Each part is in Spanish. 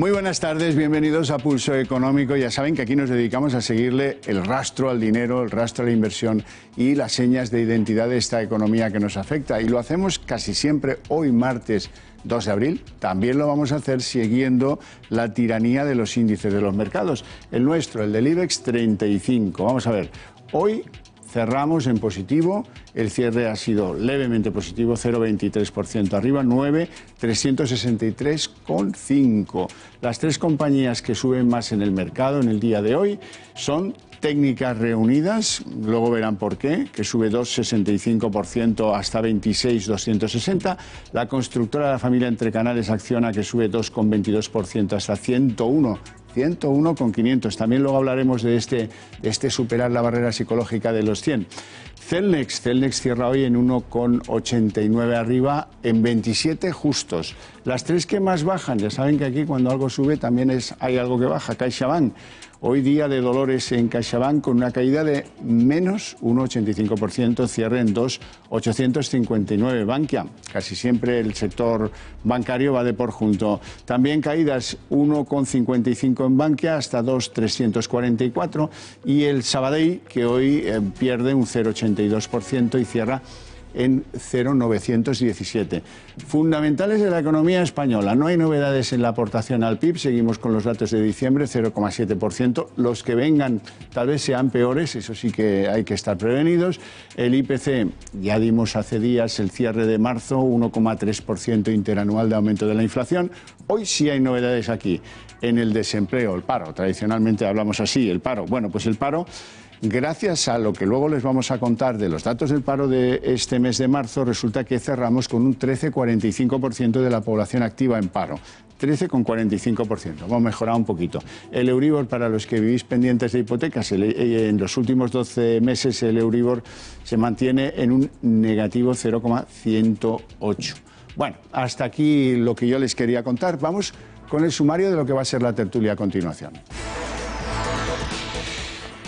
Muy buenas tardes, bienvenidos a Pulso Económico. Ya saben que aquí nos dedicamos a seguirle el rastro al dinero, el rastro a la inversión y las señas de identidad de esta economía que nos afecta. Y lo hacemos casi siempre hoy, martes 2 de abril. También lo vamos a hacer siguiendo la tiranía de los índices de los mercados. El nuestro, el del IBEX 35. Vamos a ver, hoy cerramos en positivo, el cierre ha sido levemente positivo, 0,23% arriba, 9.363,5. Las tres compañías que suben más en el mercado en el día de hoy son Técnicas Reunidas, luego verán por qué, que sube 2,65% hasta 26.260. La constructora de la familia Entre Canales Acciona, que sube 2,22% hasta 101,500. También luego hablaremos de este superar la barrera psicológica de los 100. Celnex cierra hoy en 1,89 arriba, en 27 justos. Las tres que más bajan, ya saben que aquí cuando algo sube también hay algo que baja. CaixaBank, hoy día de dolores en CaixaBank con una caída de menos 1,85%, cierre en 2,859. Bankia, casi siempre el sector bancario va de por junto. También caídas 1,55 en Bankia hasta 2,344. Y el Sabadell, que hoy pierde un 0,82% y cierra en 0,917. Fundamentales de la economía española. No hay novedades en la aportación al PIB. Seguimos con los datos de diciembre, 0,7%. Los que vengan tal vez sean peores, eso sí que hay que estar prevenidos. El IPC, ya dimos hace días el cierre de marzo, 1,3% interanual de aumento de la inflación. Hoy sí hay novedades aquí en el desempleo, el paro. Tradicionalmente hablamos así, el paro. Bueno, pues el paro, gracias a lo que luego les vamos a contar de los datos del paro de este mes de marzo, resulta que cerramos con un 13,45% de la población activa en paro. 13,45%. Hemos mejorado un poquito. El Euribor, para los que vivís pendientes de hipotecas, en los últimos 12 meses el Euribor se mantiene en un negativo 0,108. Bueno, hasta aquí lo que yo les quería contar. Vamos con el sumario de lo que va a ser la tertulia a continuación.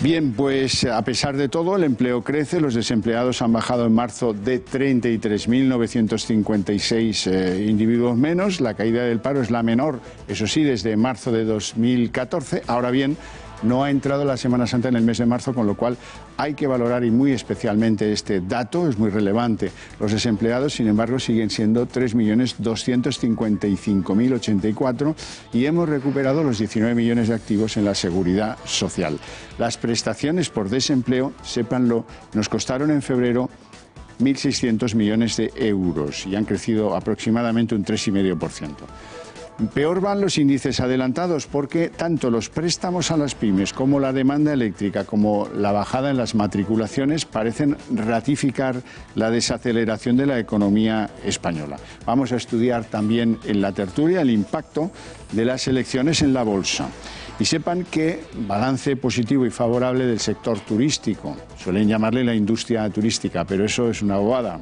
Bien, pues a pesar de todo, el empleo crece. Los desempleados han bajado en marzo de 33.956 individuos menos. La caída del paro es la menor, eso sí, desde marzo de 2014. Ahora bien, no ha entrado la Semana Santa en el mes de marzo, con lo cual hay que valorar y muy especialmente este dato, es muy relevante. Los desempleados, sin embargo, siguen siendo 3.255.084 y hemos recuperado los 19 millones de activos en la seguridad social. Las prestaciones por desempleo, sépanlo, nos costaron en febrero 1.600 millones de euros y han crecido aproximadamente un 3,5%. Peor van los índices adelantados porque tanto los préstamos a las pymes como la demanda eléctrica como la bajada en las matriculaciones parecen ratificar la desaceleración de la economía española. Vamos a estudiar también en la tertulia el impacto de las elecciones en la bolsa. Y sepan que balance positivo y favorable del sector turístico. Suelen llamarle la industria turística, pero eso es una bobada.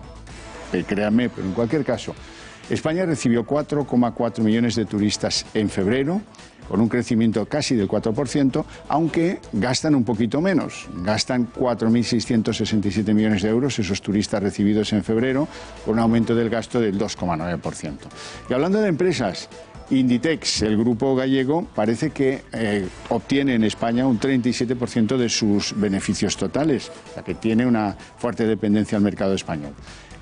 Créanme, pero en cualquier caso, España recibió 4,4 millones de turistas en febrero, con un crecimiento casi del 4%, aunque gastan un poquito menos. Gastan 4.667 millones de euros esos turistas recibidos en febrero, con un aumento del gasto del 2,9%. Y hablando de empresas, Inditex, el grupo gallego, parece que obtiene en España un 37% de sus beneficios totales, o sea que tiene una fuerte dependencia al mercado español.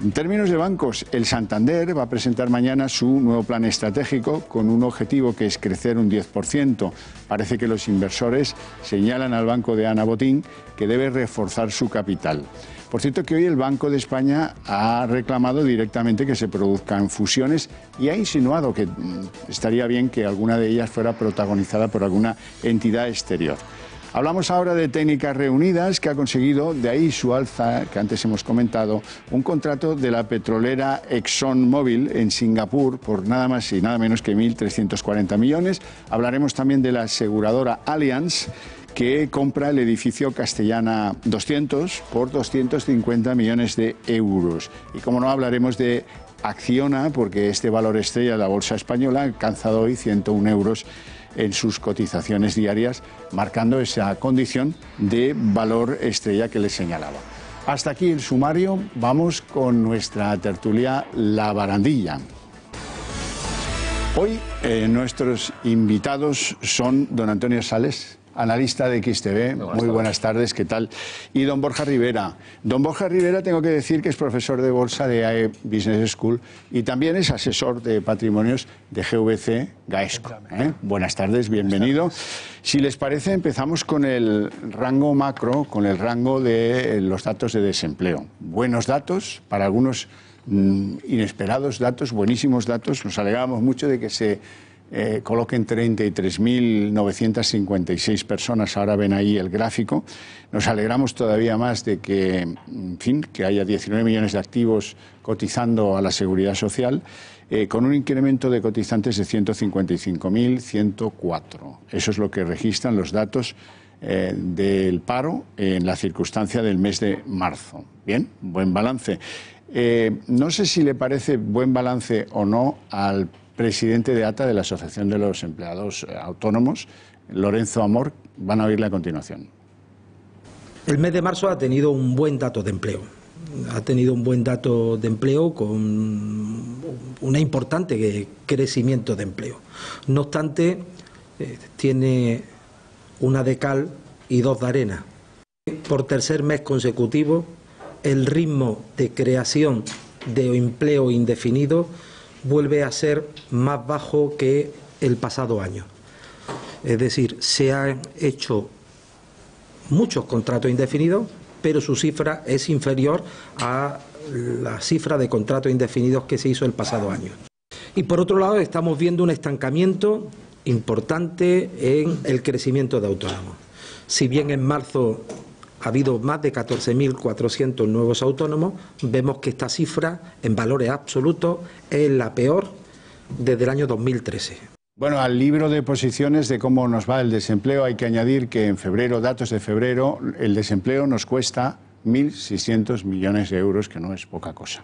En términos de bancos, el Santander va a presentar mañana su nuevo plan estratégico con un objetivo que es crecer un 10%. Parece que los inversores señalan al banco de Ana Botín que debe reforzar su capital. Por cierto que hoy el Banco de España ha reclamado directamente que se produzcan fusiones y ha insinuado que estaría bien que alguna de ellas fuera protagonizada por alguna entidad exterior. Hablamos ahora de Técnicas Reunidas, que ha conseguido, de ahí su alza, que antes hemos comentado, un contrato de la petrolera ExxonMobil en Singapur por nada más y nada menos que 1.340 millones. Hablaremos también de la aseguradora Allianz, que compra el edificio Castellana 200 por 250 millones de euros. Y como no, hablaremos de Acciona, porque este valor estrella de la bolsa española ha alcanzado hoy 101 euros en sus cotizaciones diarias, marcando esa condición de valor estrella que les señalaba. Hasta aquí el sumario, vamos con nuestra tertulia La Barandilla. Hoy nuestros invitados son don Antonio Sales, analista de XTV. Muy buenas tardes, ¿qué tal? Y don Borja Rivera. Don Borja Rivera, tengo que decir que es profesor de bolsa de AE Business School y también es asesor de patrimonios de GVC Gaesco. Buenas tardes, bienvenido. Buenas tardes. Si les parece, empezamos con el rango macro, con el rango de los datos de desempleo. Buenos datos, para algunos inesperados datos, buenísimos datos. Nos alegramos mucho de que se coloquen 33.956 personas, ahora ven ahí el gráfico. Nos alegramos todavía más de que, en fin, que haya 19 millones de activos cotizando a la Seguridad Social, con un incremento de cotizantes de 155.104. Eso es lo que registran los datos del paro en la circunstancia del mes de marzo. Bien, buen balance. No sé si le parece buen balance o no al presidente de ATA, de la Asociación de los Empleados Autónomos, Lorenzo Amor. Van a oírle a continuación. El mes de marzo ha tenido un buen dato de empleo. Ha tenido un buen dato de empleo con un importante crecimiento de empleo. No obstante, tiene una de cal y dos de arena. Por tercer mes consecutivo, el ritmo de creación de empleo indefinido vuelve a ser más bajo que el pasado año. Es decir, se han hecho muchos contratos indefinidos, pero su cifra es inferior a la cifra de contratos indefinidos que se hizo el pasado año. Y por otro lado, estamos viendo un estancamiento importante en el crecimiento de autónomos. Si bien en marzo ha habido más de 14.400 nuevos autónomos, vemos que esta cifra, en valores absolutos, es la peor desde el año 2013. Bueno, al libro de posiciones de cómo nos va el desempleo hay que añadir que en febrero, datos de febrero, el desempleo nos cuesta 1.600 millones de euros, que no es poca cosa.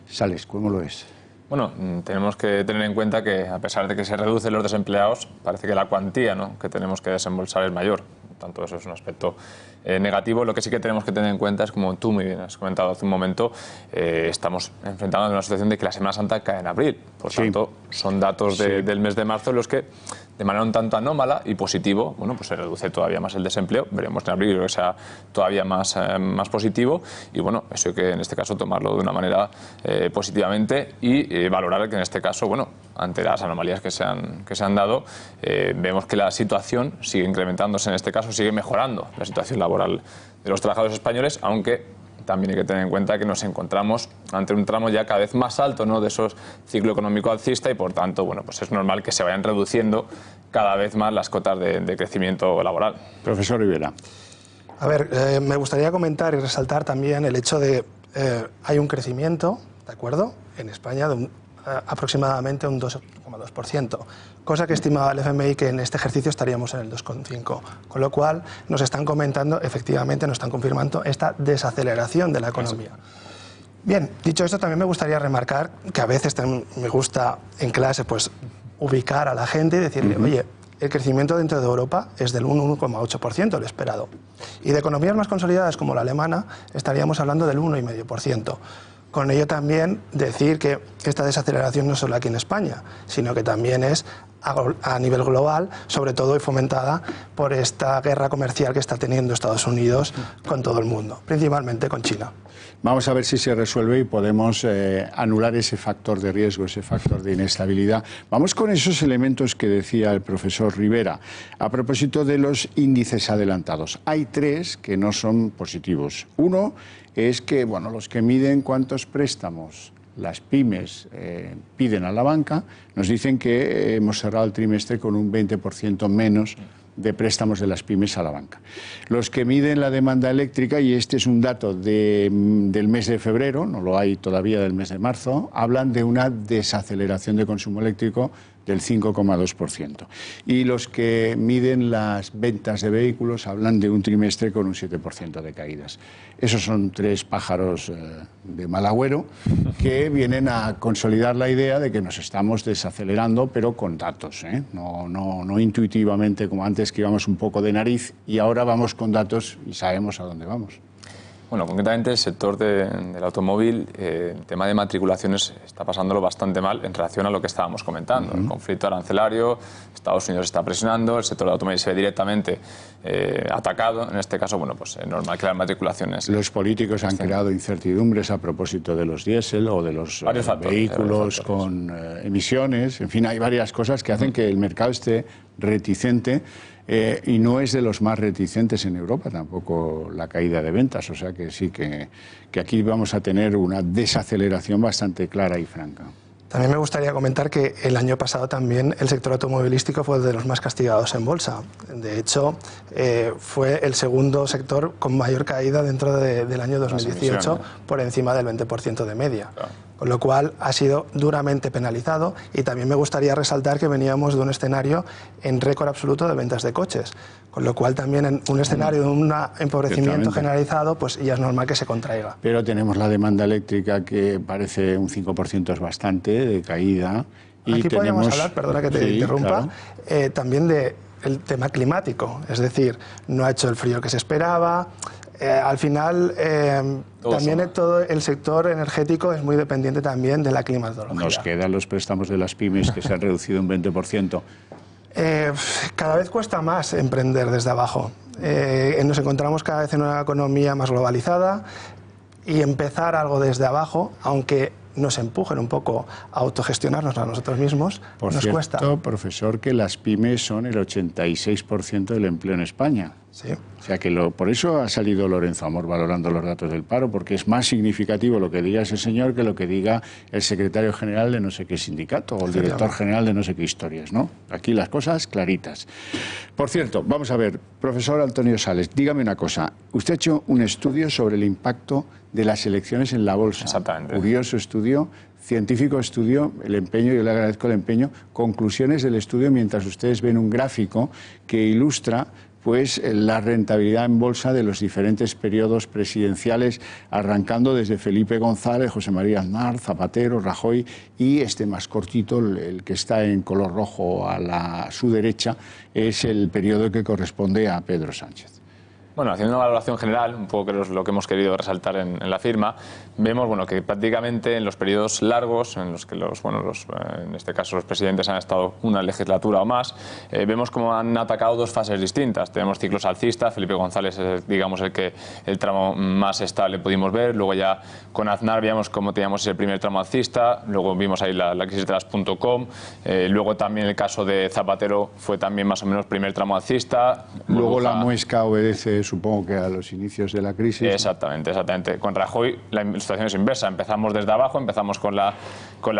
Sales, ¿cómo lo es? Bueno, tenemos que tener en cuenta que a pesar de que se reducen los desempleados, parece que la cuantía, ¿no?, que tenemos que desembolsar es mayor. Tanto eso es un aspecto negativo. Lo que sí que tenemos que tener en cuenta es, como tú muy bien has comentado hace un momento, estamos enfrentando una situación de que la Semana Santa cae en abril. Por tanto, son datos del mes de marzo en los que, de manera un tanto anómala y positivo, bueno, pues se reduce todavía más el desempleo. Veremos en abril que sea todavía más positivo. Y bueno, eso hay que en este caso tomarlo de una manera positivamente y valorar que en este caso, bueno, ante las anomalías que se han dado, vemos que la situación sigue incrementándose, en este caso sigue mejorando la situación laboral de los trabajadores españoles, aunque también hay que tener en cuenta que nos encontramos ante un tramo ya cada vez más alto, ¿no?, de esos ciclo económico alcista, y por tanto, bueno, pues es normal que se vayan reduciendo cada vez más las cotas de crecimiento laboral. Profesor Rivera. A ver, me gustaría comentar y resaltar también el hecho de hay un crecimiento, ¿de acuerdo?, en España de aproximadamente un 2,2%, cosa que estimaba el FMI que en este ejercicio estaríamos en el 2,5%, con lo cual nos están comentando, efectivamente nos están confirmando esta desaceleración de la economía. Bien, dicho esto, también me gustaría remarcar que a veces me gusta en clase pues ubicar a la gente y decirle, oye, el crecimiento dentro de Europa es del 1,8%, el esperado, y de economías más consolidadas como la alemana estaríamos hablando del 1,5%. Con ello también decir que esta desaceleración no es solo aquí en España, sino que también es a nivel global, sobre todo y fomentada por esta guerra comercial que está teniendo Estados Unidos con todo el mundo, principalmente con China. Vamos a ver si se resuelve y podemos anular ese factor de riesgo, ese factor de inestabilidad. Vamos con esos elementos que decía el profesor Rivera. A propósito de los índices adelantados, hay tres que no son positivos. Uno es que, bueno, los que miden cuántos préstamos las pymes piden a la banca, nos dicen que hemos cerrado el trimestre con un 20% menos de préstamos de las pymes a la banca. Los que miden la demanda eléctrica, y este es un dato del mes de febrero, no lo hay todavía del mes de marzo, hablan de una desaceleración de consumo eléctrico del 5,2%. Y los que miden las ventas de vehículos hablan de un trimestre con un 7% de caídas. Esos son tres pájaros de mal agüero que vienen a consolidar la idea de que nos estamos desacelerando, pero con datos, no intuitivamente como antes, que íbamos un poco de nariz, y ahora vamos con datos y sabemos a dónde vamos. Bueno, concretamente el sector del automóvil, el tema de matriculaciones está pasándolo bastante mal en relación a lo que estábamos comentando. El conflicto arancelario, Estados Unidos está presionando, el sector del automóvil se ve directamente atacado. En este caso, bueno, pues es normal que las matriculaciones... Los políticos han creado incertidumbres a propósito de los diésel o de los vehículos con emisiones. En fin, hay varias cosas que hacen que el mercado esté reticente. Y no es de los más reticentes en Europa tampoco la caída de ventas, o sea que sí que aquí vamos a tener una desaceleración bastante clara y franca. También me gustaría comentar que el año pasado también el sector automovilístico fue de los más castigados en bolsa. De hecho, fue el segundo sector con mayor caída dentro del año 2018, por encima del 20% de media. Claro. Con lo cual ha sido duramente penalizado, y también me gustaría resaltar que veníamos de un escenario en récord absoluto de ventas de coches, con lo cual también en un escenario de un empobrecimiento generalizado, pues ya es normal que se contraiga. Pero tenemos la demanda eléctrica que parece un 5% es bastante de caída. Y aquí podríamos hablar, perdona que te interrumpa, claro, también del tema climático, es decir, no ha hecho el frío que se esperaba. Al final, también todo el sector energético es muy dependiente también de la climatología. Nos quedan los préstamos de las pymes que se han reducido un 20%. Cada vez cuesta más emprender desde abajo. Nos encontramos cada vez en una economía más globalizada, y empezar algo desde abajo, aunque nos empujen un poco a autogestionarnos a nosotros mismos, nos cuesta. Por cierto, profesor, que las pymes son el 86% del empleo en España. Sí. O sea que por eso ha salido Lorenzo Amor valorando los datos del paro, porque es más significativo lo que diga ese señor que lo que diga el secretario general de no sé qué sindicato o el director general de no sé qué historias, ¿no? Aquí las cosas claritas. Por cierto, vamos a ver, profesor Antonio Sales, dígame una cosa. Usted ha hecho un estudio sobre el impacto de las elecciones en la bolsa. Exactamente. Curioso estudio, científico estudio, el empeño, yo le agradezco el empeño. Conclusiones del estudio mientras ustedes ven un gráfico que ilustra pues la rentabilidad en bolsa de los diferentes periodos presidenciales, arrancando desde Felipe González, José María Aznar, Zapatero, Rajoy, y este más cortito, el que está en color rojo a su derecha, es el periodo que corresponde a Pedro Sánchez. Bueno, haciendo una valoración general, un poco que es lo que hemos querido resaltar en la firma, vemos que prácticamente en los periodos largos, en los que en este caso los presidentes han estado una legislatura o más, vemos como han atacado dos fases distintas. Tenemos ciclos alcistas, Felipe González es, digamos, el tramo más estable pudimos ver, luego ya con Aznar veíamos cómo teníamos ese primer tramo alcista, luego vimos ahí la crisis de las .com, luego también el caso de Zapatero fue también más o menos primer tramo alcista. Luego la muesca obedece, supongo que a los inicios de la crisis. Exactamente, exactamente. Con Rajoy la situación es inversa. Empezamos desde abajo, empezamos con la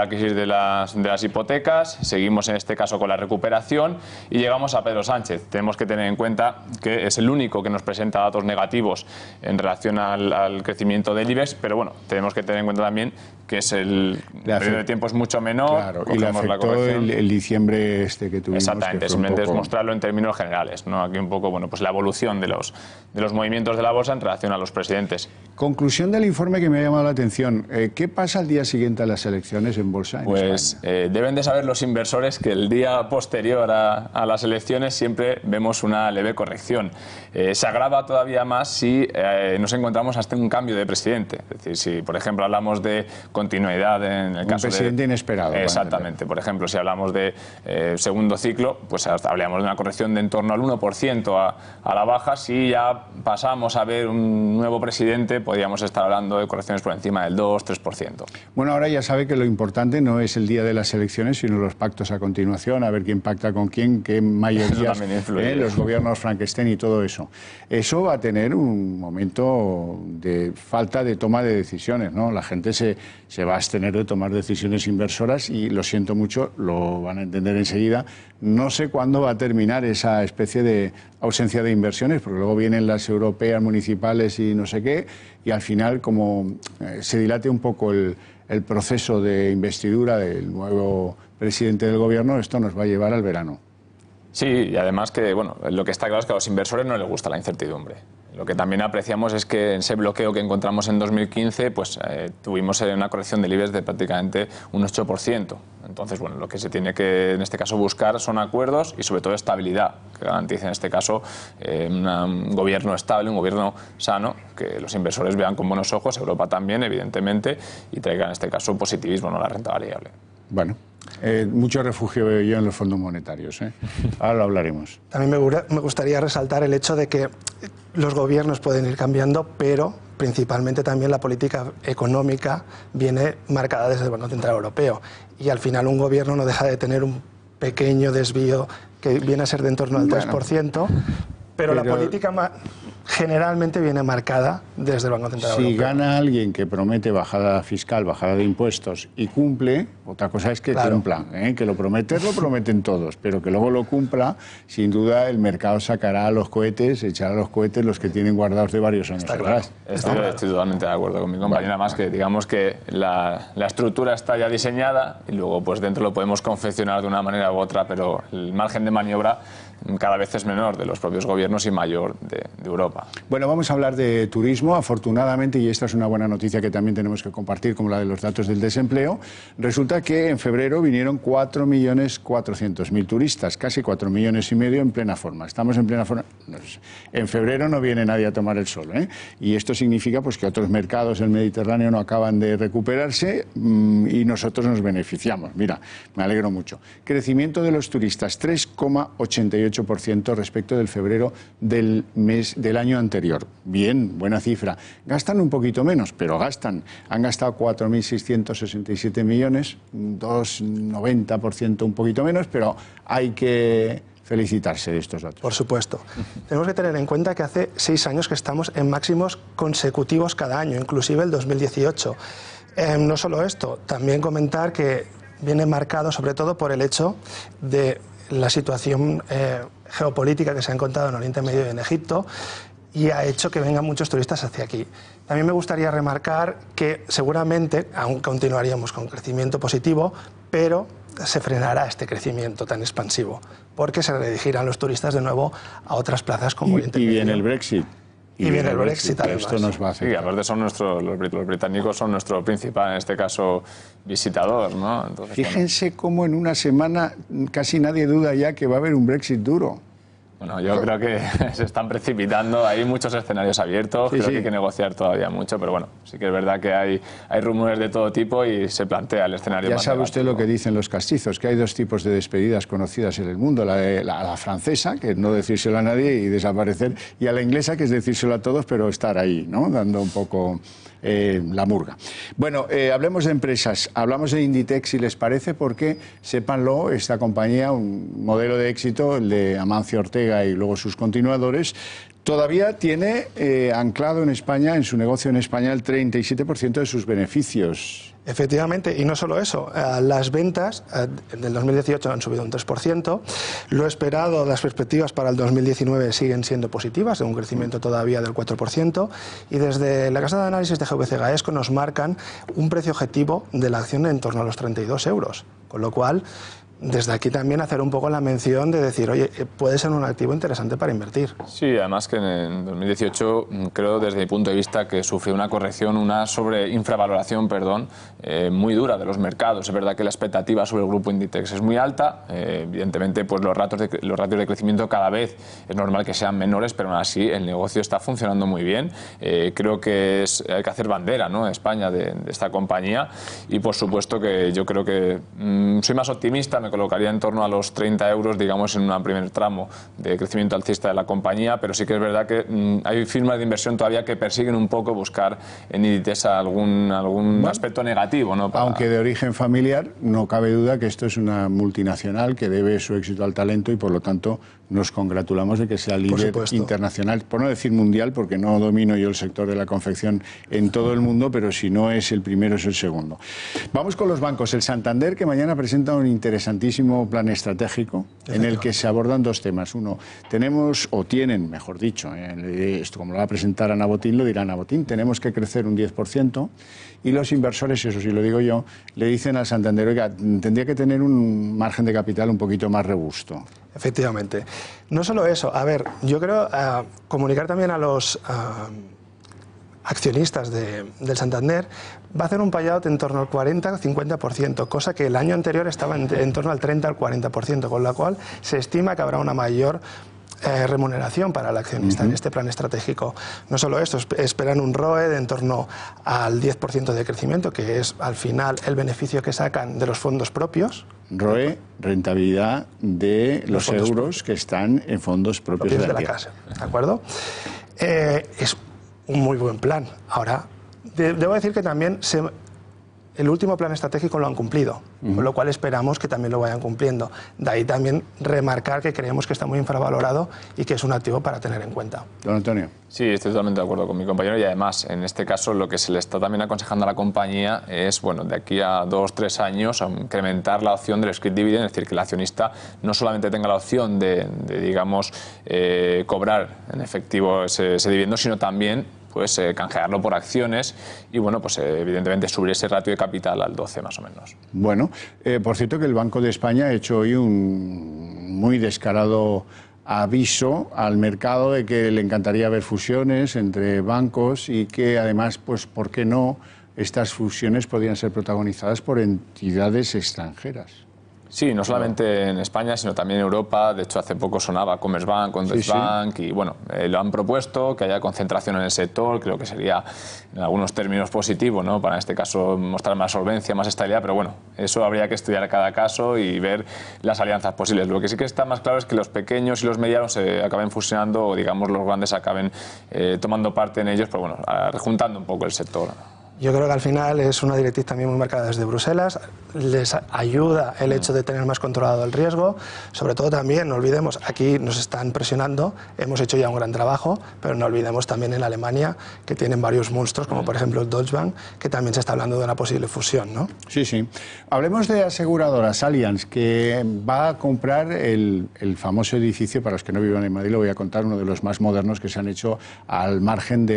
crisis de las hipotecas, seguimos en este caso con la recuperación y llegamos a Pedro Sánchez. Tenemos que tener en cuenta que es el único que nos presenta datos negativos en relación al crecimiento del IBEX, pero bueno, tenemos que tener en cuenta también que es el periodo de tiempo es mucho menor. Claro, y le afectó el diciembre que tuvimos. Exactamente, simplemente es mostrarlo en términos generales, ¿no? Aquí un poco, pues la evolución de los movimientos de la bolsa en relación a los presidentes. Conclusión del informe que me ha llamado la atención. ¿Qué pasa al día siguiente a las elecciones en bolsa? Pues deben de saber los inversores que el día posterior a las elecciones siempre vemos una leve corrección. Se agrava todavía más si nos encontramos hasta un cambio de presidente. Es decir, si por ejemplo hablamos de continuidad en el caso de... Un presidente inesperado. Exactamente. Por ejemplo, si hablamos de segundo ciclo, pues hablaríamos de una corrección de en torno al 1% a la baja. Si ya pasamos a ver un nuevo presidente, podríamos estar hablando de correcciones por encima del 2-3%. Bueno, ahora ya sabe que lo importante no es el día de las elecciones, sino los pactos a continuación, a ver quién pacta con quién, qué mayorías, los gobiernos Frankenstein y todo eso. Eso va a tener un momento de falta de toma de decisiones, ¿no? La gente se va a abstener de tomar decisiones inversoras y, lo siento mucho, lo van a entender enseguida. No sé cuándo va a terminar esa especie de ausencia de inversiones, porque luego vienen las europeas, municipales y no sé qué, y al final, como se dilate un poco el proceso de investidura del nuevo presidente del gobierno, esto nos va a llevar al verano. Sí, y además que, bueno, lo que está claro es que a los inversores no les gusta la incertidumbre. Lo que también apreciamos es que en ese bloqueo que encontramos en 2015, pues tuvimos una corrección del IBEX de prácticamente un 8%. Entonces, bueno, lo que se tiene que, en este caso, buscar son acuerdos y, sobre todo, estabilidad, que garantice, en este caso, un gobierno estable, un gobierno sano, que los inversores vean con buenos ojos, Europa también, evidentemente, y traiga, en este caso, positivismo, no la renta variable. Bueno, mucho refugio veo yo en los fondos monetarios, ¿eh? Ahora lo hablaremos. También me gustaría resaltar el hecho de que los gobiernos pueden ir cambiando, pero principalmente también la política económica viene marcada desde el Banco Central Europeo. Y al final un gobierno no deja de tener un pequeño desvío que viene a ser de en torno al 3%, pero la política generalmente viene marcada desde el Banco Central Europeo. Si gana alguien que promete bajada fiscal, bajada de impuestos y cumple, otra cosa es que cumpla, ¿eh? Que lo prometen todos, pero que luego lo cumpla, sin duda el mercado sacará a los cohetes, echará a los cohetes los que tienen guardados de varios años atrás. Estoy totalmente de acuerdo con mi compañera, más que digamos que la estructura está ya diseñada y luego pues dentro lo podemos confeccionar de una manera u otra, pero el margen de maniobra cada vez es menor de los propios gobiernos y mayor de Europa. Bueno, vamos a hablar de turismo. Afortunadamente, y esta es una buena noticia que también tenemos que compartir, como la de los datos del desempleo, resulta que en febrero vinieron 4.400.000 turistas, casi 4,5 millones en plena forma. Estamos en plena forma. En febrero no viene nadie a tomar el sol, ¿eh? Y esto significa pues, que otros mercados del Mediterráneo no acaban de recuperarse y nosotros nos beneficiamos. Mira, me alegro mucho. Crecimiento de los turistas, 3,88% respecto del febrero del año anterior. Bien, buena cifra. Gastan un poquito menos, pero gastan. Han gastado 4.667 millones, 2,90%, un poquito menos, pero hay que felicitarse de estos datos. Por supuesto. Tenemos que tener en cuenta que hace 6 años que estamos en máximos consecutivos cada año, inclusive el 2018. No solo esto, también comentar que viene marcado sobre todo por el hecho de la situación geopolítica que se ha encontrado en Oriente Medio y en Egipto, y ha hecho que vengan muchos turistas hacia aquí. También me gustaría remarcar que seguramente aún continuaríamos con crecimiento positivo, pero se frenará este crecimiento tan expansivo, porque se redirigirán los turistas de nuevo a otras plazas como Oriente Medio. Y viene el Brexit. Y viene el Brexit, además. Esto nos va a hacer. Sí, aparte son los británicos son nuestro principal, en este caso, visitador, ¿no? Entonces, fíjense cómo en una semana casi nadie duda ya que va a haber un Brexit duro. Bueno, yo creo que se están precipitando, hay muchos escenarios abiertos, creo que hay que negociar todavía mucho, pero bueno, sí que es verdad que hay rumores de todo tipo y se plantea el escenario ya más sabe negativo. Usted lo que dicen los castizos, que hay 2 tipos de despedidas conocidas en el mundo, la francesa, que es no decírselo a nadie y desaparecer, y a la inglesa, que es decírselo a todos, pero estar ahí, ¿no? Dando un poco la murga. Bueno, hablemos de empresas, hablamos de Inditex, si les parece, porque, sépanlo, esta compañía, un modelo de éxito, el de Amancio Ortega y luego sus continuadores, todavía tiene anclado en España, en su negocio en España, el 37% de sus beneficios. Efectivamente, y no solo eso, las ventas del 2018 han subido un 3%, lo esperado, las perspectivas para el 2019 siguen siendo positivas, de un crecimiento todavía del 4%, y desde la casa de análisis de GVC Gaesco nos marcan un precio objetivo de la acción en torno a los 32 euros, con lo cual desde aquí también hacer un poco la mención de decir, oye, puede ser un activo interesante para invertir. Sí, además que en 2018 creo desde mi punto de vista que sufrió una corrección, una infravaloración, muy dura de los mercados. Es verdad que la expectativa sobre el grupo Inditex es muy alta, evidentemente pues los ratios de crecimiento cada vez es normal que sean menores, pero aún así el negocio está funcionando muy bien. Creo que hay que hacer bandera, ¿no?, España de esta compañía, y por supuesto que yo creo que soy más optimista, me colocaría en torno a los 30 euros, digamos, en un primer tramo de crecimiento alcista de la compañía, pero sí que es verdad que hay firmas de inversión todavía que persiguen un poco buscar en Inditex algún aspecto negativo, ¿no? Aunque de origen familiar, no cabe duda que esto es una multinacional que debe su éxito al talento y, por lo tanto, nos congratulamos de que sea líder internacional, por no decir mundial, porque no domino yo el sector de la confección en todo el mundo, pero si no es el primero, es el segundo. Vamos con los bancos. El Santander, que mañana presenta un interesantísimo plan estratégico en el que se abordan 2 temas. Uno, tienen, mejor dicho, esto como lo va a presentar Ana Botín, lo dirá Ana Botín, tenemos que crecer un 10%, y los inversores, eso sí lo digo yo, le dicen al Santander, oiga, tendría que tener un margen de capital un poquito más robusto. Efectivamente. No solo eso, a ver, yo creo comunicar también a los accionistas del Santander va a hacer un payout en torno al 40-50%, cosa que el año anterior estaba en torno al 30 al 40%, con la cual se estima que habrá una mayor remuneración para el accionista en este plan estratégico. No solo esto, esperan un ROE de en torno al 10% de crecimiento, que es al final el beneficio que sacan de los fondos propios. ROE, rentabilidad de los euros que están en fondos propios de la casa. ¿De acuerdo? Es un muy buen plan. Ahora, debo decir que también el último plan estratégico lo han cumplido, con lo cual esperamos que también lo vayan cumpliendo. De ahí también remarcar que creemos que está muy infravalorado y que es un activo para tener en cuenta. Don Antonio. Sí, estoy totalmente de acuerdo con mi compañero y además, en este caso, lo que se le está también aconsejando a la compañía es, bueno, de aquí a 2-3 años, a incrementar la opción del scrip dividend, es decir, que el accionista no solamente tenga la opción de digamos, cobrar en efectivo ese dividendo, sino también pues canjearlo por acciones y, bueno, pues evidentemente subir ese ratio de capital al 12 más o menos. Bueno, por cierto que el Banco de España ha hecho hoy un muy descarado aviso al mercado de que le encantaría ver fusiones entre bancos y que además, pues, ¿por qué no? Estas fusiones podrían ser protagonizadas por entidades extranjeras. Sí, no solamente en España, sino también en Europa. De hecho, hace poco sonaba Commerzbank, Condesbank, y bueno, lo han propuesto, que haya concentración en el sector. Creo que sería, en algunos términos, positivo, ¿no? Para, en este caso, mostrar más solvencia, más estabilidad, pero bueno, eso habría que estudiar cada caso y ver las alianzas posibles. Lo que sí que está más claro es que los pequeños y los medianos se acaben fusionando, o digamos, los grandes acaben tomando parte en ellos, pero bueno, rejuntando un poco el sector. Yo creo que al final es una directriz también muy marcada desde Bruselas, les ayuda el hecho de tener más controlado el riesgo, sobre todo también, no olvidemos, aquí nos están presionando, hemos hecho ya un gran trabajo, pero no olvidemos también en Alemania que tienen varios monstruos, como por ejemplo el Deutsche Bank, que también se está hablando de una posible fusión, ¿no? Sí, sí. Hablemos de aseguradoras, Allianz, que va a comprar el famoso edificio, para los que no vivan en Madrid, lo voy a contar, uno de los más modernos que se han hecho al margen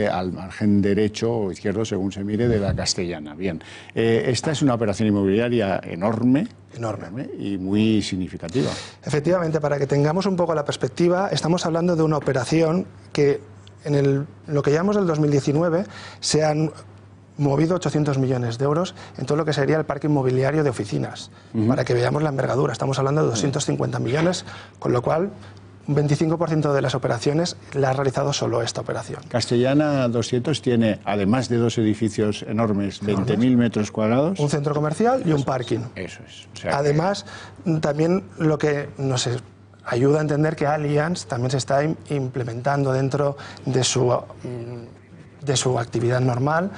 derecho o izquierdo, según se mire, de la Castellana. Bien, esta es una operación inmobiliaria enorme y muy significativa. Efectivamente, para que tengamos un poco la perspectiva, estamos hablando de una operación que en lo que llamamos del 2019 se han movido 800 millones de euros en todo lo que sería el parque inmobiliario de oficinas, para que veamos la envergadura. Estamos hablando de 250 millones, con lo cual un 25% de las operaciones la ha realizado solo esta operación. Castellana 200 tiene, además de dos edificios enormes, 20.000 metros cuadrados. Un centro comercial y un parking. Eso es. O sea, además, también lo que nos ayuda a entender que Allianz también se está implementando dentro de su actividad normal,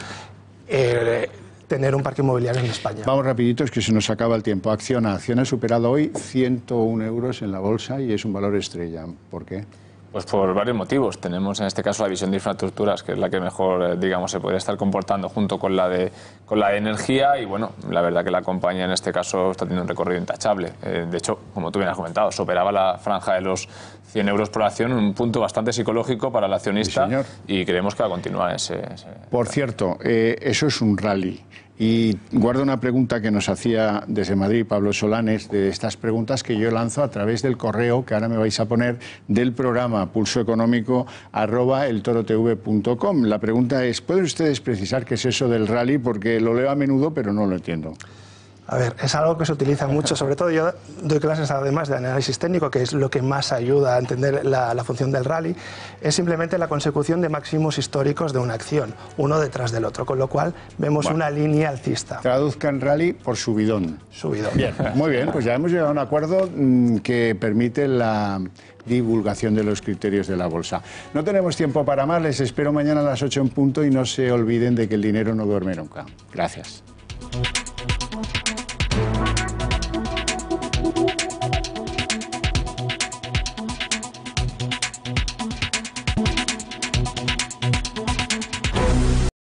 tener un parque inmobiliario en España. Vamos rapidito, es que se nos acaba el tiempo. Acciona ha superado hoy 101 euros en la bolsa y es un valor estrella. ¿Por qué? Pues por varios motivos. Tenemos en este caso la visión de infraestructuras, que es la que mejor, digamos, se podría estar comportando junto con la de energía, y bueno, la verdad que la compañía en este caso está teniendo un recorrido intachable. De hecho, como tú bien has comentado, superaba la franja de los 100 euros por acción, un punto bastante psicológico para el accionista, sí, y creemos que va a continuar ese... Por cierto, eso es un rally. Y guardo una pregunta que nos hacía desde Madrid Pablo Solanes, de estas preguntas que yo lanzo a través del correo que ahora me vais a poner del programa pulsoeconómico@eltorotv.com. La pregunta es, ¿pueden ustedes precisar qué es eso del rally? Porque lo leo a menudo, pero no lo entiendo. A ver, es algo que se utiliza mucho, sobre todo yo doy clases además de análisis técnico, que es lo que más ayuda a entender la función del rally, es simplemente la consecución de máximos históricos de una acción, uno detrás del otro, con lo cual vemos una línea alcista. Traduzcan rally por subidón. Subidón. Bien, muy bien, pues ya hemos llegado a un acuerdo que permite la divulgación de los criterios de la bolsa. No tenemos tiempo para más, les espero mañana a las 8 en punto y no se olviden de que el dinero no duerme nunca. Gracias.